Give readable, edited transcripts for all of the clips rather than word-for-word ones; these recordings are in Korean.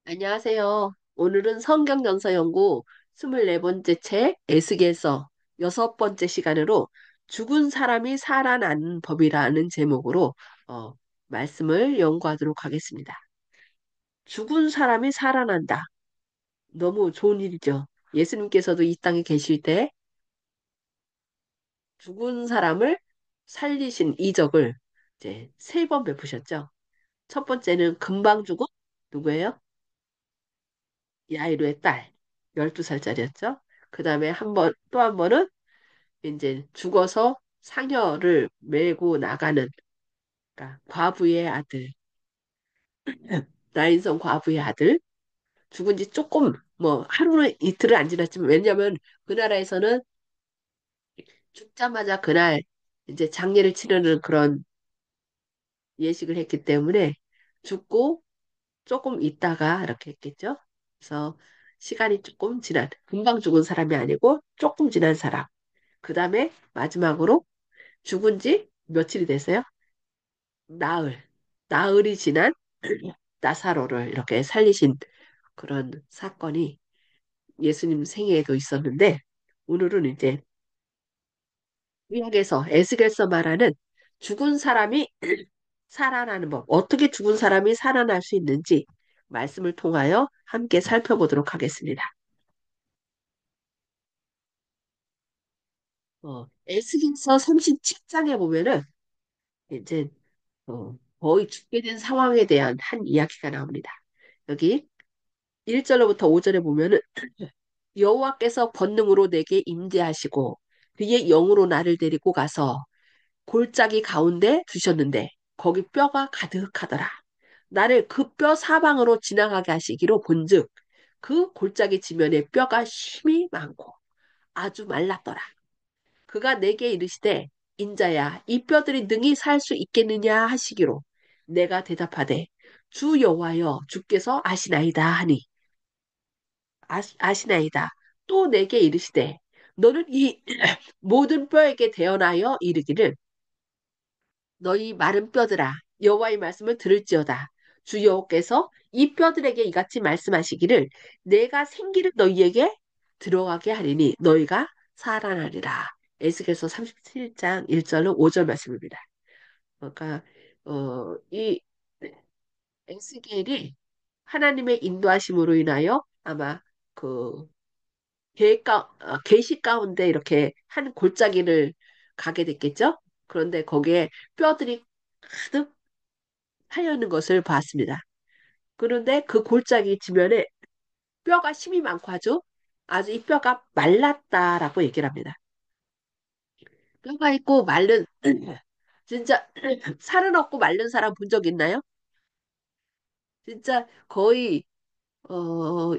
안녕하세요. 오늘은 성경연서 연구 24번째 책 에스겔서 6번째 시간으로 죽은 사람이 살아나는 법이라는 제목으로 어, 말씀을 연구하도록 하겠습니다. 죽은 사람이 살아난다. 너무 좋은 일이죠. 예수님께서도 이 땅에 계실 때 죽은 사람을 살리신 이적을 이제 3번 베푸셨죠. 첫 번째는 금방 죽은 누구예요? 야이로의 딸, 12살짜리였죠. 그 다음에 또 한 번은 이제 죽어서 상여를 메고 나가는, 그러니까 과부의 아들, 나인성 과부의 아들, 죽은 지 조금, 뭐, 하루는 이틀은 안 지났지만, 왜냐면 그 나라에서는 죽자마자 그날 이제 장례를 치르는 그런 예식을 했기 때문에 죽고 조금 있다가 이렇게 했겠죠. 그래서 시간이 조금 지난, 금방 죽은 사람이 아니고 조금 지난 사람. 그 다음에 마지막으로 죽은 지 며칠이 됐어요? 나흘. 나흘이 지난 나사로를 이렇게 살리신 그런 사건이 예수님 생애에도 있었는데, 오늘은 이제 구약에서 에스겔서 말하는 죽은 사람이 살아나는 법, 어떻게 죽은 사람이 살아날 수 있는지 말씀을 통하여 함께 살펴보도록 하겠습니다. 에스겔서 37장에 보면은 이제 거의 죽게 된 상황에 대한 한 이야기가 나옵니다. 여기 1절로부터 5절에 보면은 여호와께서 권능으로 내게 임재하시고 그의 영으로 나를 데리고 가서 골짜기 가운데 두셨는데 거기 뼈가 가득하더라. 나를 그 뼈 사방으로 지나가게 하시기로 본즉 그 골짜기 지면에 뼈가 심이 많고 아주 말랐더라. 그가 내게 이르시되 인자야 이 뼈들이 능히 살 수 있겠느냐 하시기로 내가 대답하되 주 여호와여 주께서 아시나이다 하니 아시나이다. 또 내게 이르시되 너는 이 모든 뼈에게 대언하여 이르기를 너희 마른 뼈들아 여호와의 말씀을 들을지어다. 주 여호께서 이 뼈들에게 이같이 말씀하시기를 내가 생기를 너희에게 들어가게 하리니 너희가 살아나리라. 에스겔서 37장 1절로 5절 말씀입니다. 그러니까 이 에스겔이 하나님의 인도하심으로 인하여 아마 그 계시 가운데 이렇게 한 골짜기를 가게 됐겠죠? 그런데 거기에 뼈들이 가득 하여 있는 것을 봤습니다. 그런데 그 골짜기 지면에 뼈가 힘이 많고 아주 이 뼈가 말랐다라고 얘기를 합니다. 뼈가 있고 말른 진짜 살은 없고 마른 사람 본 적 있나요? 진짜 거의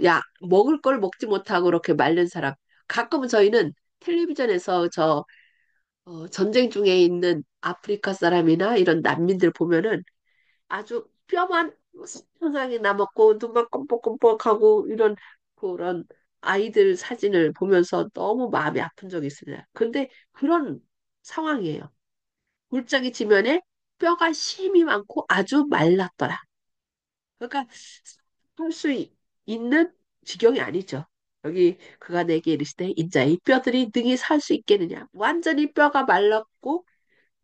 야 먹을 걸 먹지 못하고 그렇게 마른 사람. 가끔은 저희는 텔레비전에서 전쟁 중에 있는 아프리카 사람이나 이런 난민들 보면은 아주 뼈만 세상에 남았고 눈만 껌뻑껌뻑하고 이런 그런 아이들 사진을 보면서 너무 마음이 아픈 적이 있습니다. 근데 그런 상황이에요. 골짜기 지면에 뼈가 심이 많고 아주 말랐더라. 그러니까 할 수 있는 지경이 아니죠. 여기 그가 내게 이르시되 인자 이 뼈들이 능히 살 수 있겠느냐. 완전히 뼈가 말랐고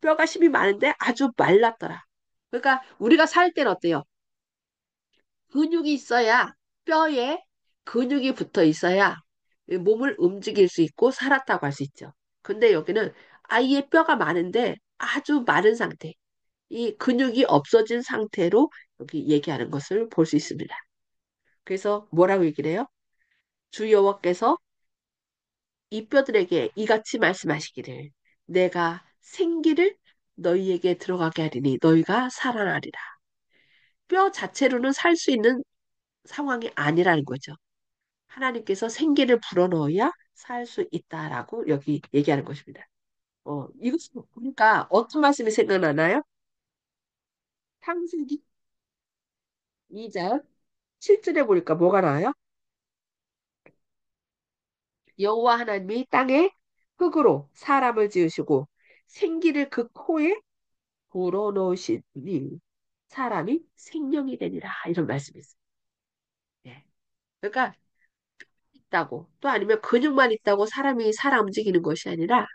뼈가 힘이 많은데 아주 말랐더라. 그러니까 우리가 살 때는 어때요? 근육이 있어야 뼈에 근육이 붙어 있어야 몸을 움직일 수 있고 살았다고 할 수 있죠. 근데 여기는 아예 뼈가 많은데 아주 마른 상태, 이 근육이 없어진 상태로 여기 얘기하는 것을 볼 수 있습니다. 그래서 뭐라고 얘기를 해요? 주 여호와께서 이 뼈들에게 이같이 말씀하시기를 내가 생기를 너희에게 들어가게 하리니 너희가 살아나리라. 뼈 자체로는 살 수 있는 상황이 아니라는 거죠. 하나님께서 생기를 불어넣어야 살 수 있다라고 여기 얘기하는 것입니다. 이것 보니까 어떤 말씀이 생각나나요? 창세기 2장 7절에 보니까 뭐가 나와요? 여호와 하나님이 땅에 흙으로 사람을 지으시고 생기를 그 코에 불어넣으시니 사람이 생명이 되니라 이런 말씀이 있어요. 그러니까 있다고 또 아니면 근육만 있다고 사람이 살아 움직이는 것이 아니라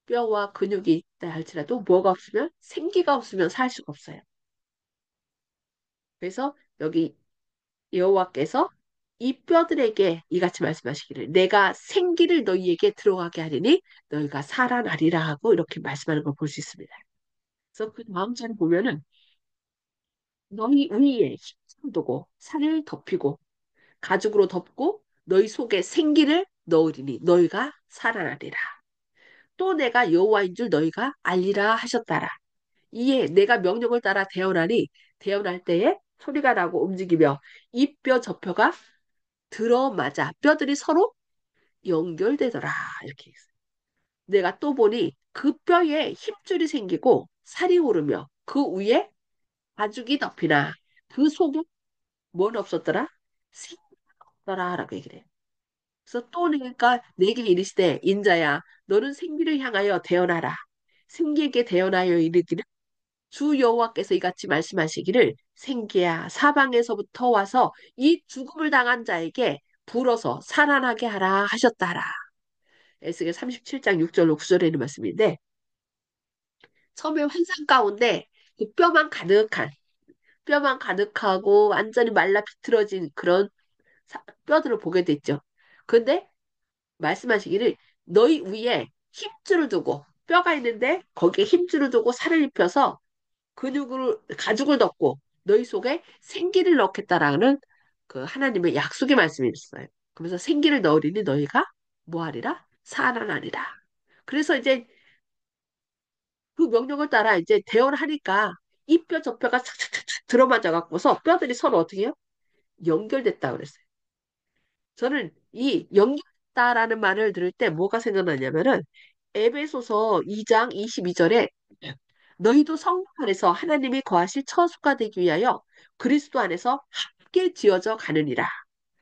뼈와 근육이 있다 할지라도 뭐가 없으면 생기가 없으면 살 수가 없어요. 그래서 여기 여호와께서 이 뼈들에게 이같이 말씀하시기를 내가 생기를 너희에게 들어가게 하리니 너희가 살아나리라 하고 이렇게 말씀하는 걸 볼 수 있습니다. 그래서 그 다음 절에 보면은 너희 위에 힘을 두고 살을 덮이고 가죽으로 덮고 너희 속에 생기를 넣으리니 너희가 살아나리라. 또 내가 여호와인 줄 너희가 알리라 하셨다라. 이에 내가 명령을 따라 태어나니 태어날 때에 소리가 나고 움직이며 이 뼈 저 뼈가 들어맞아 뼈들이 서로 연결되더라. 이렇게 있어요. 내가 또 보니 그 뼈에 힘줄이 생기고 살이 오르며 그 위에 가죽이 덮이나 그 속에 뭔 없었더라? 생더라 라고 얘기를 해요. 그래서 또 내가 내게 이르시되 인자야 너는 생기를 향하여 대언하라. 생기에게 대언하여 이르기를 주 여호와께서 이같이 말씀하시기를 생기야 사방에서부터 와서 이 죽음을 당한 자에게 불어서 살아나게 하라 하셨다라. 에스겔 37장 6절 9절에 있는 말씀인데 처음에 환상 가운데 그 뼈만 가득하고 완전히 말라 비틀어진 그런 뼈들을 보게 됐죠. 근데 말씀하시기를 너희 위에 힘줄을 두고 뼈가 있는데 거기에 힘줄을 두고 살을 입혀서 가죽을 덮고 너희 속에 생기를 넣겠다라는 그 하나님의 약속의 말씀이 있어요. 그러면서 생기를 넣으리니 너희가 뭐하리라? 살아나리라. 그래서 이제 그 명령을 따라 이제 대언을 하니까 이 뼈 저 뼈가 착착착착 들어맞아 갖고서 뼈들이 서로 어떻게 해요? 연결됐다 그랬어요. 저는 이 연결됐다라는 말을 들을 때 뭐가 생각나냐면은 에베소서 2장 22절에 너희도 성령 안에서 하나님이 거하실 처소가 되기 위하여 그리스도 안에서 함께 지어져 가느니라.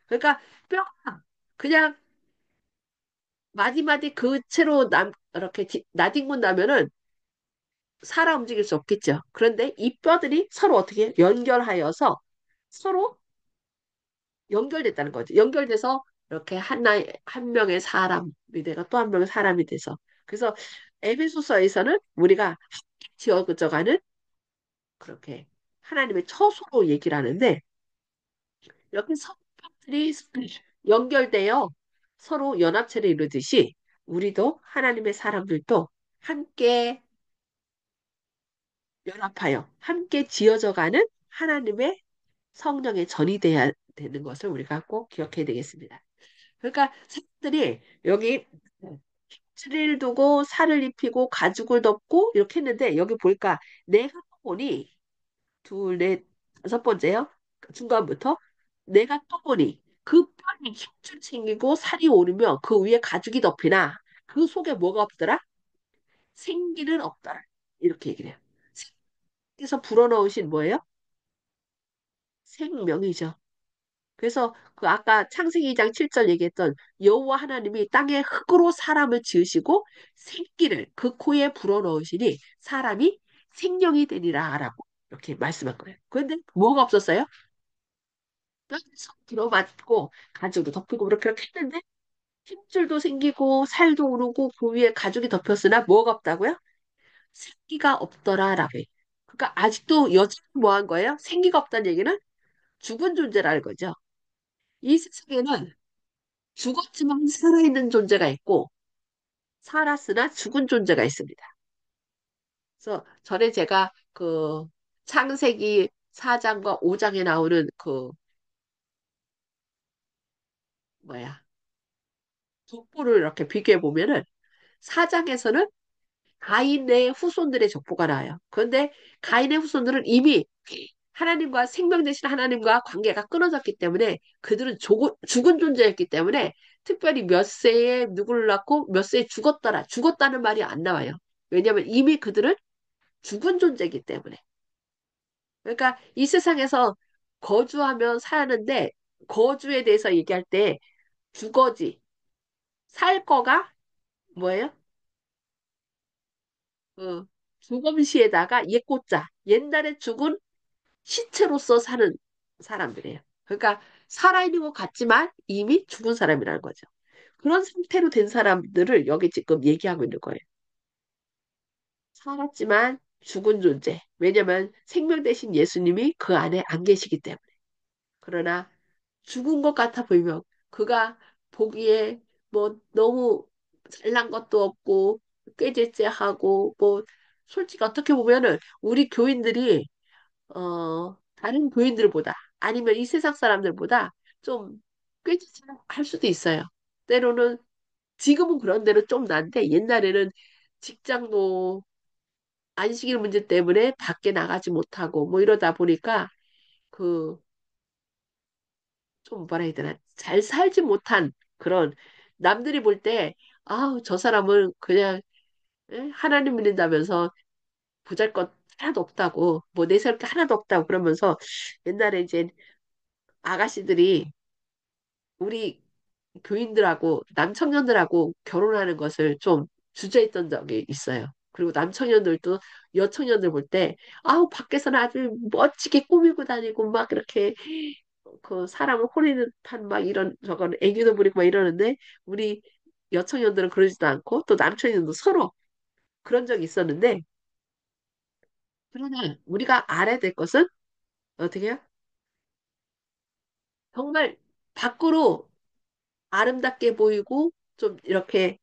그러니까 뼈가 그냥 마디마디 그 채로 이렇게 나뒹군다면은 살아 움직일 수 없겠죠. 그런데 이 뼈들이 서로 어떻게 연결하여서 서로 연결됐다는 거죠. 연결돼서 이렇게 한 명의 사람이 되가 또 한 명의 사람이 돼서. 그래서 에베소서에서는 우리가 지어져가는 그렇게 하나님의 처소로 얘기를 하는데 이렇게 성격들이 연결되어 서로 연합체를 이루듯이 우리도 하나님의 사람들도 함께 연합하여 함께 지어져가는 하나님의 성령의 전이 돼야 되는 것을 우리가 꼭 기억해야 되겠습니다. 그러니까 사람들이 여기 틀을 두고 살을 입히고 가죽을 덮고 이렇게 했는데 여기 보니까 내가 보니 둘, 넷, 다섯 번째요. 중간부터 내가 또 보니 그 뼈에 힘줄 생기고 살이 오르며 그 위에 가죽이 덮이나 그 속에 뭐가 없더라? 생기는 없더라. 이렇게 얘기를 해요. 생기에서 불어넣으신 뭐예요? 생명이죠. 그래서 그 아까 창세기 2장 7절 얘기했던 여호와 하나님이 땅에 흙으로 사람을 지으시고 생기를 그 코에 불어넣으시니 사람이 생명이 되리라라고 이렇게 말씀한 거예요. 그런데 뭐가 없었어요? 뼈에서 들어맞고 가죽도 덮이고 그렇게 했는데 힘줄도 생기고 살도 오르고 그 위에 가죽이 덮였으나 뭐가 없다고요? 생기가 없더라라고 해요. 그러니까 아직도 여전히 뭐 한 거예요? 생기가 없다는 얘기는 죽은 존재라는 거죠. 이 세상에는 죽었지만 살아있는 존재가 있고 살았으나 죽은 존재가 있습니다. 그래서 전에 제가 그 창세기 4장과 5장에 나오는 그 뭐야 족보를 이렇게 비교해 보면은 4장에서는 가인의 후손들의 족보가 나와요. 그런데 가인의 후손들은 이미 하나님과 생명 되신 하나님과 관계가 끊어졌기 때문에 그들은 죽은 존재였기 때문에 특별히 몇 세에 누구를 낳고 몇 세에 죽었다는 말이 안 나와요. 왜냐하면 이미 그들은 죽은 존재이기 때문에. 그러니까 이 세상에서 거주하면 사는데 거주에 대해서 얘기할 때 주거지, 살 거가 뭐예요? 그 주검시에다가 옛고자, 옛날에 죽은 시체로서 사는 사람들이에요. 그러니까 살아있는 것 같지만 이미 죽은 사람이라는 거죠. 그런 상태로 된 사람들을 여기 지금 얘기하고 있는 거예요. 살았지만 죽은 존재. 왜냐면 생명 대신 예수님이 그 안에 안 계시기 때문에. 그러나 죽은 것 같아 보이면 그가 보기에 뭐 너무 잘난 것도 없고 꾀죄죄하고 뭐 솔직히 어떻게 보면은 우리 교인들이 다른 교인들보다 아니면 이 세상 사람들보다 좀 꾀죄죄할 수도 있어요. 때로는 지금은 그런 대로 좀 난데 옛날에는 직장도 안식일 문제 때문에 밖에 나가지 못하고 뭐 이러다 보니까 그 좀 뭐라 해야 되나 잘 살지 못한 그런 남들이 볼 때 아우 저 사람은 그냥 하나님 믿는다면서 보잘것 하나도 없다고 뭐 내세울 게 하나도 없다고 그러면서 옛날에 이제 아가씨들이 우리 교인들하고 남청년들하고 결혼하는 것을 좀 주저했던 적이 있어요. 그리고 남청년들도 여청년들 볼 때, 아우, 밖에서는 아주 멋지게 꾸미고 다니고 막 이렇게 그 사람을 호리는 듯한 막 이런 저건 애교도 부리고 막 이러는데 우리 여청년들은 그러지도 않고 또 남청년도 서로 그런 적이 있었는데 그러나 우리가 알아야 될 것은 어떻게 해요? 정말 밖으로 아름답게 보이고 좀 이렇게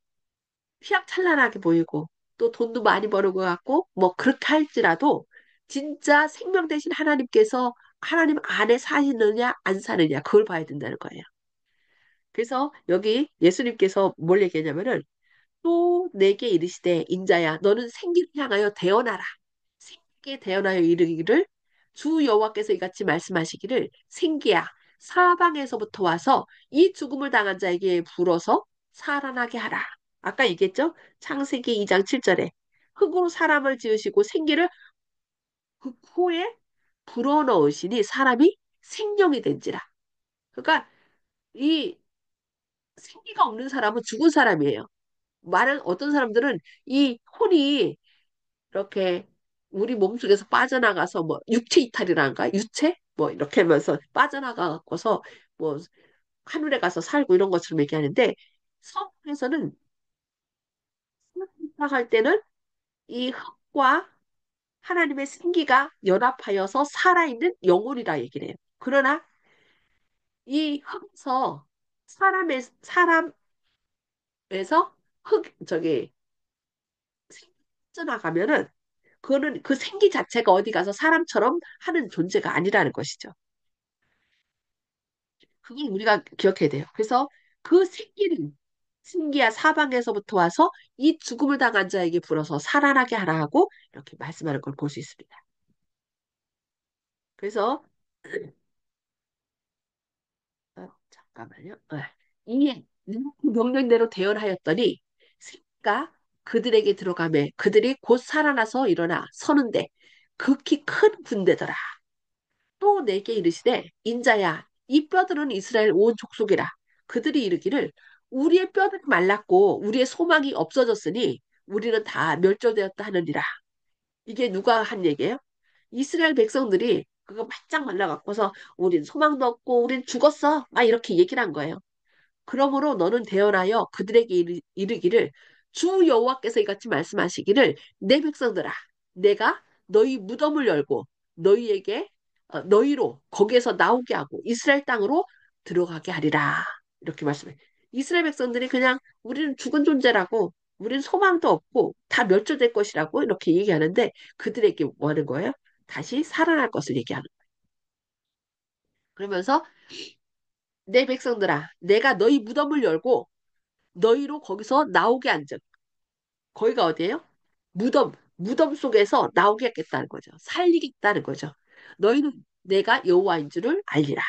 휘황찬란하게 보이고 또 돈도 많이 버는 것 같고 뭐 그렇게 할지라도 진짜 생명 대신 하나님께서 하나님 안에 사시느냐 안 사느냐 그걸 봐야 된다는 거예요. 그래서 여기 예수님께서 뭘 얘기하냐면은 또 내게 이르시되 인자야 너는 생기를 향하여 대언하라. 생기에 대언하여 이르기를 주 여호와께서 이같이 말씀하시기를 생기야 사방에서부터 와서 이 죽음을 당한 자에게 불어서 살아나게 하라. 아까 얘기했죠? 창세기 2장 7절에 흙으로 사람을 지으시고 생기를 그 코에 불어넣으시니 사람이 생명이 된지라. 그러니까 이 생기가 없는 사람은 죽은 사람이에요. 많은 어떤 사람들은 이 혼이 이렇게 우리 몸속에서 빠져나가서 뭐 육체 이탈이란가? 유체? 뭐 이렇게 하면서 빠져나가고서 뭐 하늘에 가서 살고 이런 것처럼 얘기하는데 성경에서는 생각할 때는 이 흙과 하나님의 생기가 연합하여서 살아있는 영혼이라 얘기를 해요. 그러나 이 흙에서 사람에서 흙 저기 생기 빠져나가면은 그거는 그 생기 자체가 어디 가서 사람처럼 하는 존재가 아니라는 것이죠. 그걸 우리가 기억해야 돼요. 그래서 그 생기는 신기야 사방에서부터 와서 이 죽음을 당한 자에게 불어서 살아나게 하라 하고 이렇게 말씀하는 걸 볼 수 있습니다. 그래서 잠깐만요. 이에 그 명령대로 대언하였더니 생기가 그들에게 들어가매 그들이 곧 살아나서 일어나 서는데 극히 큰 군대더라. 또 내게 이르시되 인자야 이 뼈들은 이스라엘 온 족속이라 그들이 이르기를 우리의 뼈들이 말랐고 우리의 소망이 없어졌으니 우리는 다 멸절되었다 하느니라. 이게 누가 한 얘기예요? 이스라엘 백성들이 그거 바짝 말라갖고서 우린 소망도 없고 우린 죽었어 막 이렇게 얘기를 한 거예요. 그러므로 너는 대언하여 그들에게 이르기를 주 여호와께서 이같이 말씀하시기를 내 백성들아 내가 너희 무덤을 열고 너희에게 너희로 거기에서 나오게 하고 이스라엘 땅으로 들어가게 하리라 이렇게 말씀해. 이스라엘 백성들이 그냥 우리는 죽은 존재라고 우리는 소망도 없고 다 멸절될 것이라고 이렇게 얘기하는데 그들에게 뭐 하는 거예요? 다시 살아날 것을 얘기하는 거예요. 그러면서 내 백성들아 내가 너희 무덤을 열고 너희로 거기서 나오게 한즉 거기가 어디예요? 무덤 속에서 나오게 하겠다는 거죠. 살리겠다는 거죠. 너희는 내가 여호와인 줄을 알리라.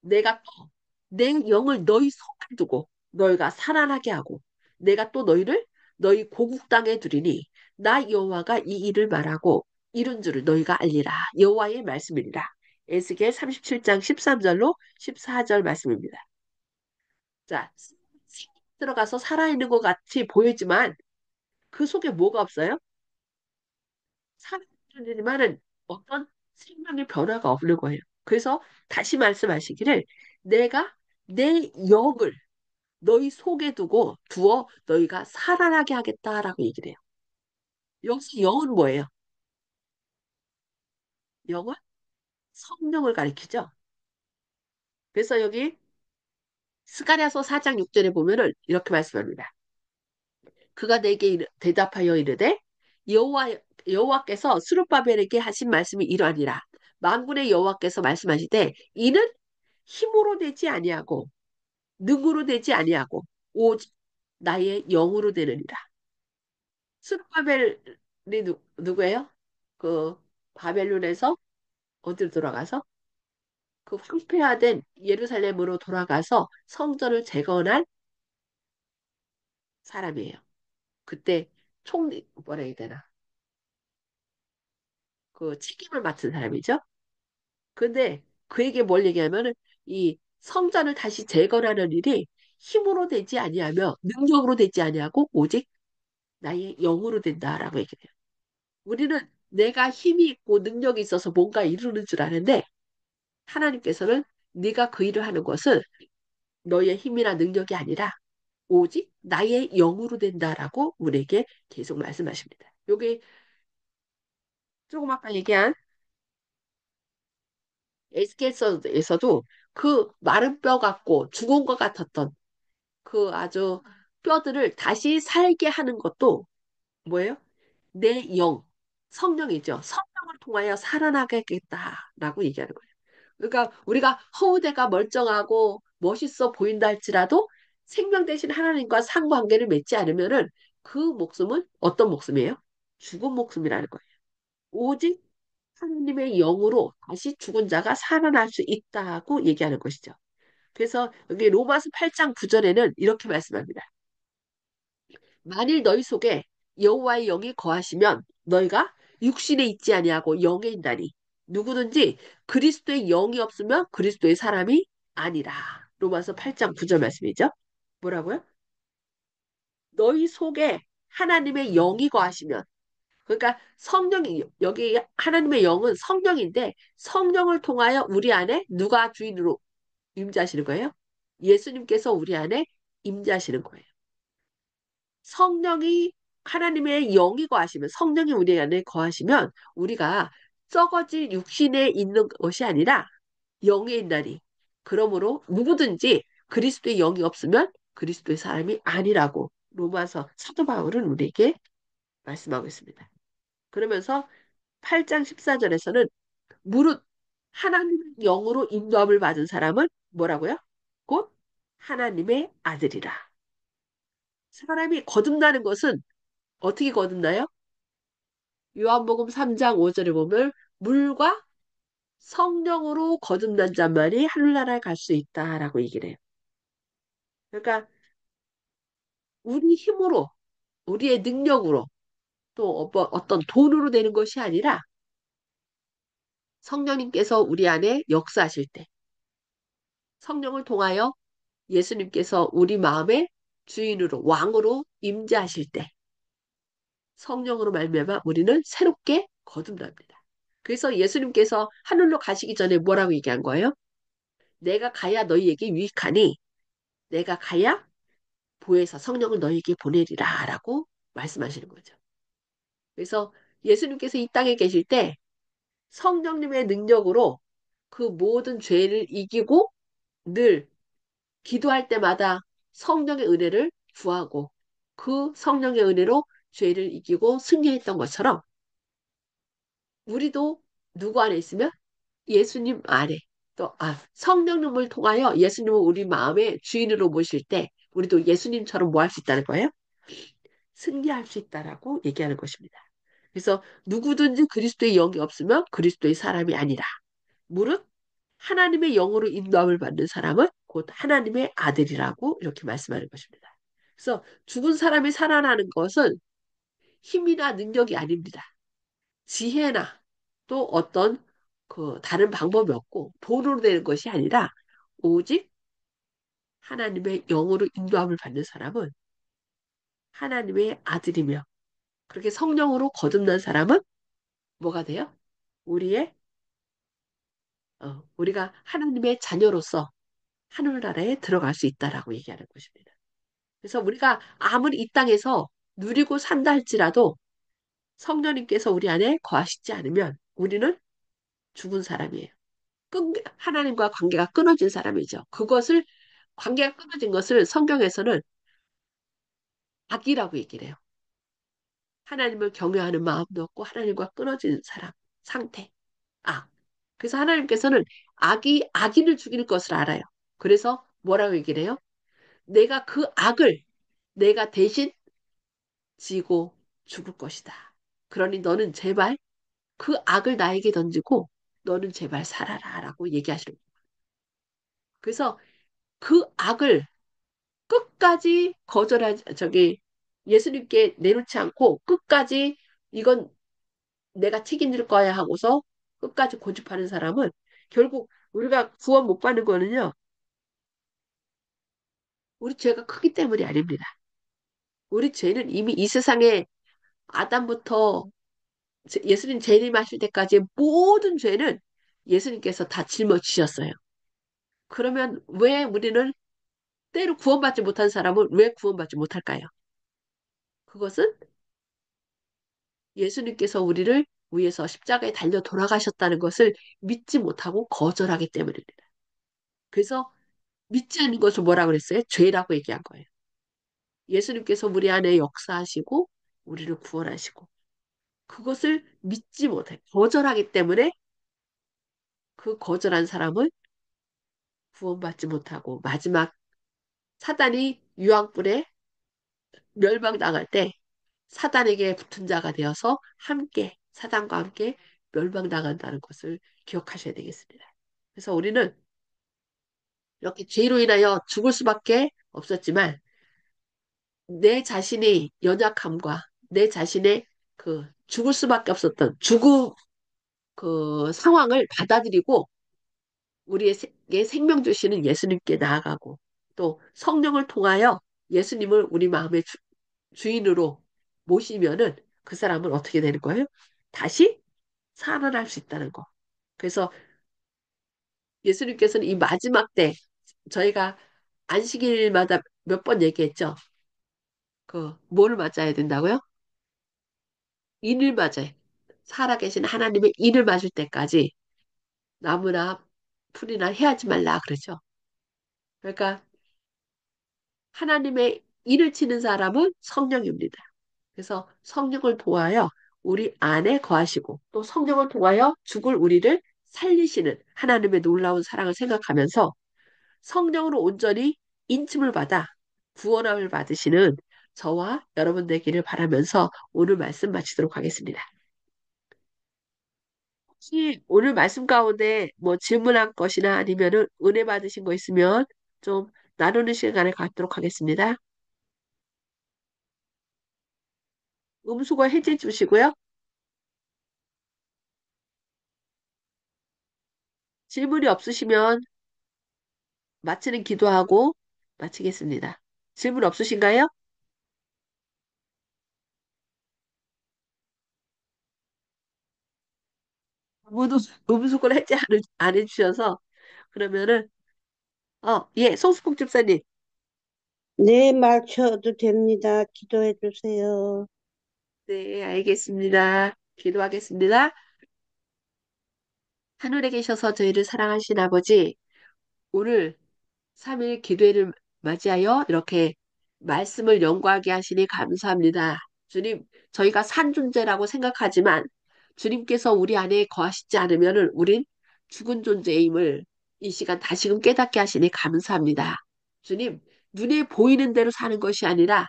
내가 또 내 영을 너희 속에 두고 너희가 살아나게 하고 내가 또 너희를 너희 고국 땅에 두리니 나 여호와가 이 일을 말하고 이룬 줄을 너희가 알리라. 여호와의 말씀이니라. 에스겔 37장 13절로 14절 말씀입니다. 자, 들어가서 살아있는 것 같이 보이지만 그 속에 뭐가 없어요? 살아있지만은 어떤 생명의 변화가 없는 거예요. 그래서 다시 말씀하시기를 내가 내 영을 너희 속에 두어 너희가 살아나게 하겠다라고 얘기를 해요. 여기서 영은 뭐예요? 영은 성령을 가리키죠. 그래서 여기 스가랴서 4장 6절에 보면은 이렇게 말씀합니다. 그가 내게 대답하여 이르되 여호와 여호와께서 스룹바벨에게 하신 말씀이 이러하니라. 만군의 여호와께서 말씀하시되 이는 힘으로 되지 아니하고 능으로 되지 아니하고 오직 나의 영으로 되느니라. 스룹바벨이 누구예요? 그 바벨론에서 어디로 돌아가서 그 황폐화된 예루살렘으로 돌아가서 성전을 재건한 사람이에요. 그때 뭐라 해야 되나? 그 책임을 맡은 사람이죠. 근데 그에게 뭘 얘기하면은 이 성전을 다시 재건하는 일이 힘으로 되지 아니하며 능력으로 되지 아니하고 오직 나의 영으로 된다라고 얘기해요. 우리는 내가 힘이 있고 능력이 있어서 뭔가 이루는 줄 아는데 하나님께서는 네가 그 일을 하는 것은 너의 힘이나 능력이 아니라 오직 나의 영으로 된다라고 우리에게 계속 말씀하십니다. 여기 조금 아까 얘기한 에스겔서에서도 그 마른 뼈 같고 죽은 것 같았던 그 아주 뼈들을 다시 살게 하는 것도 뭐예요? 내 영, 성령이죠. 성령을 통하여 살아나겠다라고 얘기하는 거예요. 그러니까 우리가 허우대가 멀쩡하고 멋있어 보인다 할지라도 생명 대신 하나님과 상관계를 맺지 않으면은 그 목숨은 어떤 목숨이에요? 죽은 목숨이라는 거예요. 오직 하나님의 영으로 다시 죽은 자가 살아날 수 있다고 얘기하는 것이죠. 그래서 여기 로마서 8장 9절에는 이렇게 말씀합니다. 만일 너희 속에 여호와의 영이 거하시면 너희가 육신에 있지 아니하고 영에 있나니 누구든지 그리스도의 영이 없으면 그리스도의 사람이 아니라. 로마서 8장 9절 말씀이죠. 뭐라고요? 너희 속에 하나님의 영이 거하시면 그러니까 성령이 여기 하나님의 영은 성령인데 성령을 통하여 우리 안에 누가 주인으로 임재하시는 거예요? 예수님께서 우리 안에 임재하시는 거예요. 성령이 하나님의 영이 거하시면 성령이 우리 안에 거하시면 우리가 썩어질 육신에 있는 것이 아니라 영에 있나니 그러므로 누구든지 그리스도의 영이 없으면 그리스도의 사람이 아니라고 로마서 사도 바울은 우리에게 말씀하고 있습니다. 그러면서 8장 14절에서는 무릇 하나님의 영으로 인도함을 받은 사람은 뭐라고요? 곧 하나님의 아들이라. 사람이 거듭나는 것은 어떻게 거듭나요? 요한복음 3장 5절에 보면 물과 성령으로 거듭난 자만이 하늘나라에 갈 수 있다라고 얘기를 해요. 그러니까 우리 힘으로, 우리의 능력으로 또 어떤 돈으로 되는 것이 아니라 성령님께서 우리 안에 역사하실 때 성령을 통하여 예수님께서 우리 마음의 주인으로 왕으로 임재하실 때 성령으로 말미암아 우리는 새롭게 거듭납니다. 그래서 예수님께서 하늘로 가시기 전에 뭐라고 얘기한 거예요? 내가 가야 너희에게 유익하니 내가 가야 보혜사 성령을 너희에게 보내리라 라고 말씀하시는 거죠. 그래서 예수님께서 이 땅에 계실 때 성령님의 능력으로 그 모든 죄를 이기고 늘 기도할 때마다 성령의 은혜를 구하고 그 성령의 은혜로 죄를 이기고 승리했던 것처럼 우리도 누구 안에 있으면 예수님 안에 또 성령님을 통하여 예수님을 우리 마음의 주인으로 모실 때 우리도 예수님처럼 뭐 할 수 있다는 거예요? 승리할 수 있다라고 얘기하는 것입니다. 그래서 누구든지 그리스도의 영이 없으면 그리스도의 사람이 아니라 무릇 하나님의 영으로 인도함을 받는 사람은 곧 하나님의 아들이라고 이렇게 말씀하는 것입니다. 그래서 죽은 사람이 살아나는 것은 힘이나 능력이 아닙니다. 지혜나 또 어떤 그 다른 방법이 없고 돈으로 되는 것이 아니라 오직 하나님의 영으로 인도함을 받는 사람은 하나님의 아들이며 그렇게 성령으로 거듭난 사람은 뭐가 돼요? 우리의 우리가 하나님의 자녀로서 하늘나라에 들어갈 수 있다라고 얘기하는 것입니다. 그래서 우리가 아무리 이 땅에서 누리고 산다 할지라도 성령님께서 우리 안에 거하시지 않으면 우리는 죽은 사람이에요. 하나님과 관계가 끊어진 사람이죠. 관계가 끊어진 것을 성경에서는 악이라고 얘기를 해요. 하나님을 경외하는 마음도 없고 하나님과 끊어진 사람, 상태, 악. 그래서 하나님께서는 악인을 죽일 것을 알아요. 그래서 뭐라고 얘기를 해요? 내가 그 악을 내가 대신 지고 죽을 것이다. 그러니 너는 제발 그 악을 나에게 던지고 너는 제발 살아라 라고 얘기하시는 거예요. 그래서 그 악을 끝까지 예수님께 내놓지 않고 끝까지 이건 내가 책임질 거야 하고서 끝까지 고집하는 사람은 결국 우리가 구원 못 받는 거는요, 우리 죄가 크기 때문이 아닙니다. 우리 죄는 이미 이 세상에 아담부터 예수님 재림하실 때까지 모든 죄는 예수님께서 다 짊어지셨어요. 그러면 왜 우리는 때로 구원받지 못한 사람은 왜 구원받지 못할까요? 그것은 예수님께서 우리를 위해서 십자가에 달려 돌아가셨다는 것을 믿지 못하고 거절하기 때문입니다. 그래서 믿지 않는 것을 뭐라 그랬어요? 죄라고 얘기한 거예요. 예수님께서 우리 안에 역사하시고 우리를 구원하시고 그것을 믿지 못해 거절하기 때문에 그 거절한 사람은 구원받지 못하고 마지막 사단이 유황불에 멸망당할 때 사단에게 붙은 자가 되어서 사단과 함께 멸망당한다는 것을 기억하셔야 되겠습니다. 그래서 우리는 이렇게 죄로 인하여 죽을 수밖에 없었지만 내 자신의 연약함과 내 자신의 그 죽을 수밖에 없었던 죽음 그 상황을 받아들이고 우리에게 생명 주시는 예수님께 나아가고 또 성령을 통하여 예수님을 우리 마음의 주인으로 모시면은 그 사람은 어떻게 되는 거예요? 다시 살아날 수 있다는 거. 그래서 예수님께서는 이 마지막 때 저희가 안식일마다 몇 번 얘기했죠. 뭐를 맞아야 된다고요? 인을 맞아요. 살아계신 하나님의 인을 맞을 때까지 나무나 풀이나 해하지 말라 그러죠. 그러니까 하나님의 인을 치는 사람은 성령입니다. 그래서 성령을 통하여 우리 안에 거하시고 또 성령을 통하여 죽을 우리를 살리시는 하나님의 놀라운 사랑을 생각하면서 성령으로 온전히 인침을 받아 구원함을 받으시는 저와 여러분 되기를 바라면서 오늘 말씀 마치도록 하겠습니다. 혹시 오늘 말씀 가운데 뭐 질문한 것이나 아니면은 은혜 받으신 거 있으면 좀 나누는 시간을 갖도록 하겠습니다. 음수거 해제 주시고요. 질문이 없으시면 마치는 기도하고 마치겠습니다. 질문 없으신가요? 아무도 음수거를 해제 안 해주셔서 그러면은 예, 송수국 집사님. 네, 맞춰도 됩니다. 기도해 주세요. 네, 알겠습니다. 기도하겠습니다. 하늘에 계셔서 저희를 사랑하신 아버지, 오늘 3일 기도회를 맞이하여 이렇게 말씀을 연구하게 하시니 감사합니다. 주님, 저희가 산 존재라고 생각하지만 주님께서 우리 안에 거하시지 않으면 우린 죽은 존재임을 이 시간 다시금 깨닫게 하시니 감사합니다. 주님, 눈에 보이는 대로 사는 것이 아니라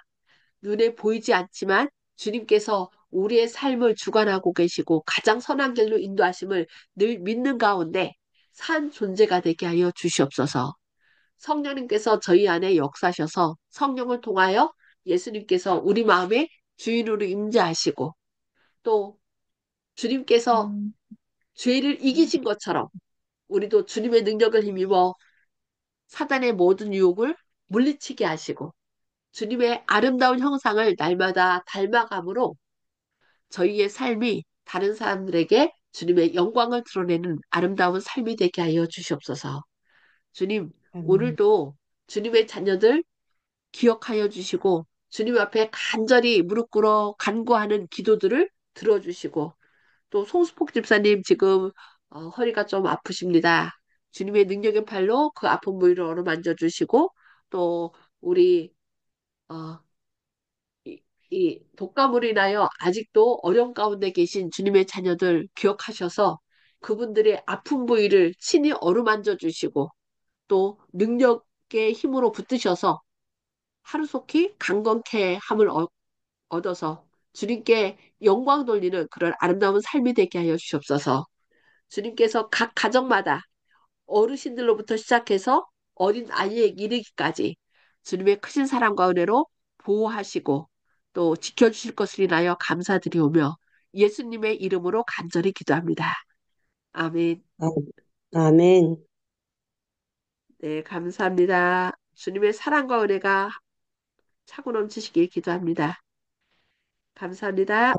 눈에 보이지 않지만 주님께서 우리의 삶을 주관하고 계시고 가장 선한 길로 인도하심을 늘 믿는 가운데 산 존재가 되게 하여 주시옵소서. 성령님께서 저희 안에 역사하셔서 성령을 통하여 예수님께서 우리 마음에 주인으로 임재하시고 또 주님께서 죄를 이기신 것처럼 우리도 주님의 능력을 힘입어 사단의 모든 유혹을 물리치게 하시고 주님의 아름다운 형상을 날마다 닮아감으로 저희의 삶이 다른 사람들에게 주님의 영광을 드러내는 아름다운 삶이 되게 하여 주시옵소서. 주님, 아멘. 오늘도 주님의 자녀들 기억하여 주시고 주님 앞에 간절히 무릎 꿇어 간구하는 기도들을 들어주시고 또 송수폭 집사님 지금 허리가 좀 아프십니다. 주님의 능력의 팔로 그 아픈 부위를 어루만져 주시고 또 우리 어, 이 독감으로 인하여 아직도 어려움 가운데 계신 주님의 자녀들 기억하셔서 그분들의 아픈 부위를 친히 어루만져 주시고 또 능력의 힘으로 붙드셔서 하루속히 강건케 함을 얻어서 주님께 영광 돌리는 그런 아름다운 삶이 되게 하여 주시옵소서. 주님께서 각 가정마다 어르신들로부터 시작해서 어린 아이에 이르기까지 주님의 크신 사랑과 은혜로 보호하시고 또 지켜주실 것을 인하여 감사드리오며 예수님의 이름으로 간절히 기도합니다. 아멘. 아, 아멘. 네, 감사합니다. 주님의 사랑과 은혜가 차고 넘치시길 기도합니다. 감사합니다.